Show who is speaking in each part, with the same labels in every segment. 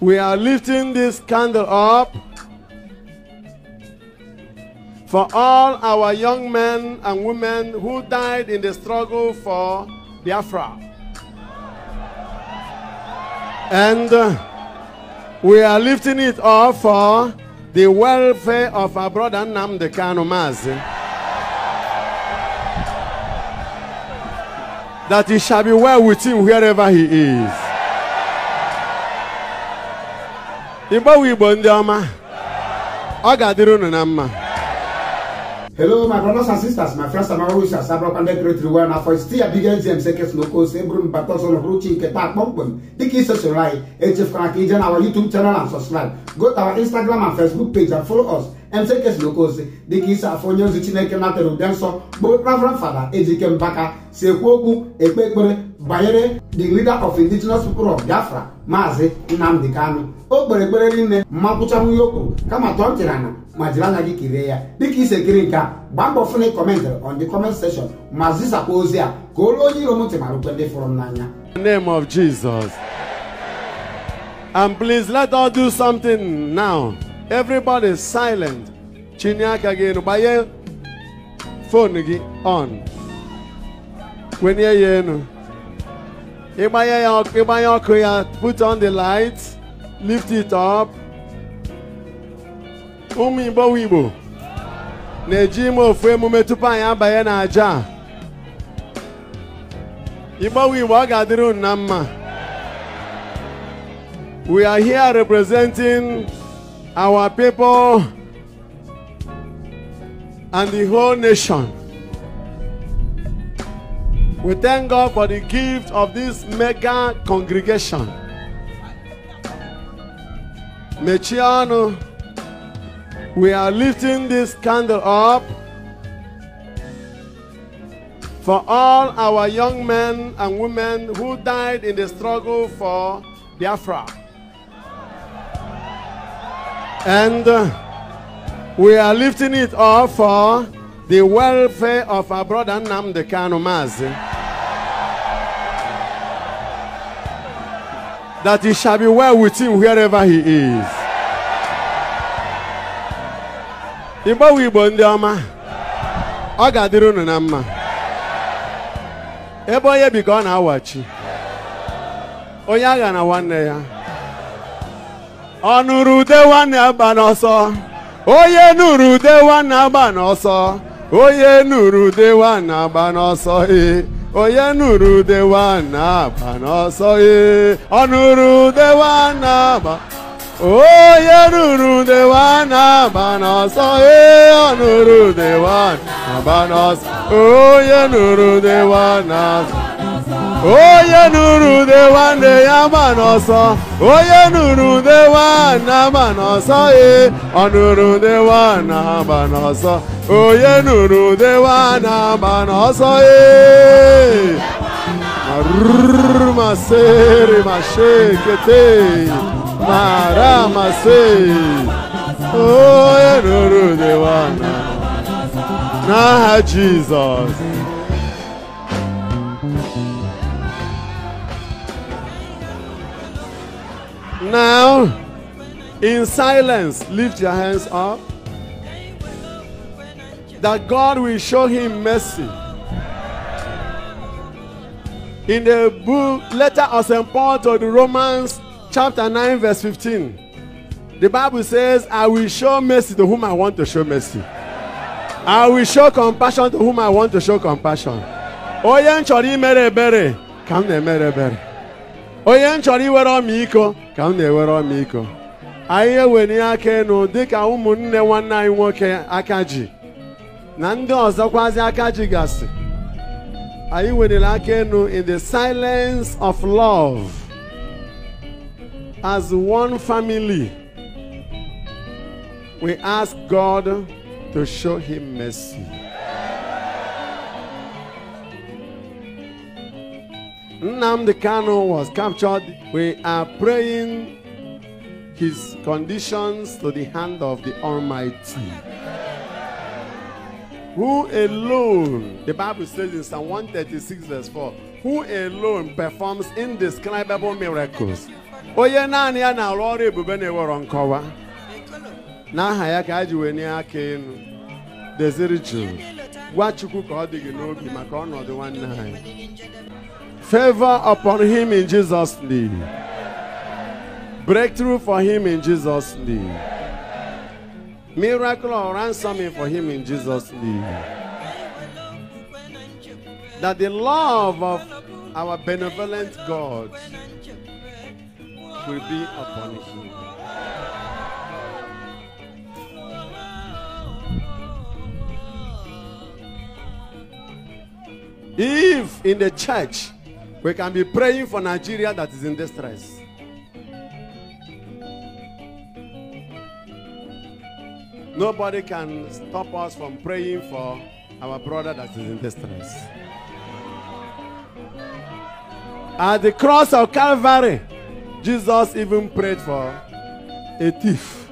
Speaker 1: We are lifting this candle up for all our young men and women who died in the struggle for Biafra. And we are lifting it up for the welfare of our brother Nnamdi Kanu Mazi, that he shall be well with him wherever he is.
Speaker 2: Hello, my brothers and sisters, my friends and my wishes. I brought the great reward now for still a big NZM seconds no cause, Ebron Batos on Ruchi, Ketak Monkman. The kiss us like HF Frank on our YouTube channel and subscribe. Go to our Instagram and Facebook page and follow us. And seconds no cause, the kiss are for news which make another dancer, both Reverend Father Ejike Mbaka, Sekwoku, Ekpekore, Bayere, the leader of indigenous people of Biafra, Mazi Nnamdi Kanu. O Bereberine, Mapucha Muyoko, Kamatontirana, Majirana Gikirea, the kiss a green car, Bambo Funny commenter on the comment section, Mazisa Pozia, Goloji Romotimaru from Nanya.
Speaker 1: In the name of Jesus. And please let us do something now. Everybody is silent. Chinyaka again, by phone on. When you're put on the lights, lift it up. Umimbo wibo. Nejimo fwe mumetupa ya bayana aja. Ibo wibo agadiru nama. We are here representing our people and the whole nation. We thank God for the gift of this mega congregation. Mechiano, we are lifting this candle up for all our young men and women who died in the struggle for Biafra. And we are lifting it up for the welfare of our brother Nnamdi Kanu Mazi, that he shall be well with him wherever he is. Ibo wibo ndi ọma, ọ ga-adịrị unu na mma. Ebe onye bi ka ọ na-awachi, onye agha na nwanne ya. Ọ nụrụ ude nwanne agba n'ọsọ, onye nụrụ ude nwanne agba n'ọsọ, onye nụrụ ude nwanne agba n'ọsọ, onye nụrụ ude nwanne agba n'ọsọ, ọ nụrụ ude nwanne agba. Onye nụrụ ude nwanne agba n'ọsọ, ọ nụrụ ude nwanne agba n'ọsọ, onye nụrụ ude nwanne agba. Onye nụrụ ude nwanne ya agba n'ọsọ, onye nụrụ ude nwanne agba n'ọsọ, ọ nụrụ ude nwanne agba n'ọsọ, onye nụrụ ude nwanne agba n'ọsọ, masere mashekete mara mase, onye nụrụ ude nwanne n'aha Jesus. Now, in silence, lift your hands up, that God will show him mercy. In the book, letter of St. Paul to the Romans, chapter 9, verse 15, the Bible says, I will show mercy to whom I want to show mercy. I will show compassion to whom I want to show compassion. Oyen chori mere bere, kam ne mere bere. Oyen chori wero miko, kam ne wero miko. Aye weni ake no dika umunne nwanne anyị nwoke akaji. Na ndị ọzọkwazi akaji gasị. Aye weni ake no in the silence of love. As one family, we ask God to show him mercy. Nnamdi Kanu was captured. We are praying his conditions to the hand of the Almighty, who alone, the Bible says in Psalm 136 verse 4, who alone performs indescribable miracles. Oye naanị ya na-arụ ọrụ ebube na-ewere nkọwa. N'aha ya ka a ji wee nye aka elu. Deziri jụụ. Gwa Chukwu ka ọ dị gị n'obi maka ọnọdụ nwanne anyị. Favor upon him in Jesus' name. Breakthrough for him in Jesus' name. Miracle or ransoming for him in Jesus' name. That the love of our benevolent God will be upon him. If in the church we can be praying for Nigeria that is in distress, nobody can stop us from praying for our brother that is in distress. At the cross of Calvary, Jesus even prayed for a thief.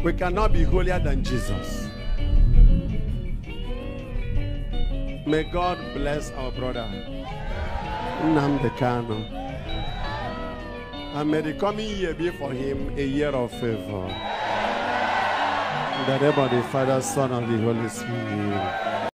Speaker 1: We cannot be holier than Jesus. May God bless our brother Nnamdi Kanu. And may the coming year be for him a year of favor. In the name of the Father, Son, and the Holy Spirit.